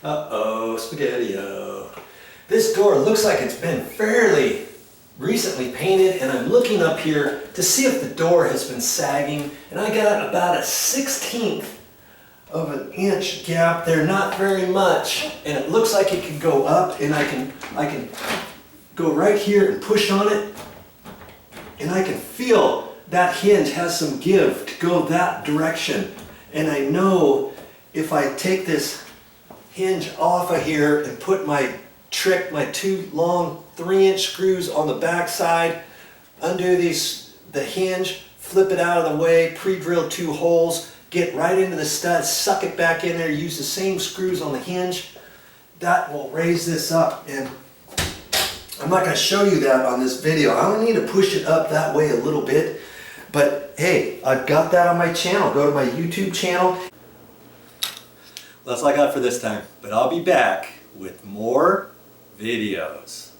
Uh-oh, spaghetti-o. This door looks like it's been fairly recently painted, and I'm looking up here to see if the door has been sagging, and I got about a 1/16 of an inch gap there, not very much, and it looks like it could go up, and I can go right here and push on it, and I can feel that hinge has some give to go that direction. And I know if I take this hinge off of here and put my two long 3-inch screws on the back side, undo the hinge, flip it out of the way, pre-drill 2 holes, get right into the stud, suck it back in there, use the same screws on the hinge, that will raise this up. And I'm not going to show you that on this video. I only need to push it up that way a little bit. But hey, I've got that on my channel. Go to my YouTube channel. Well, that's all I got for this time. But I'll be back with more videos.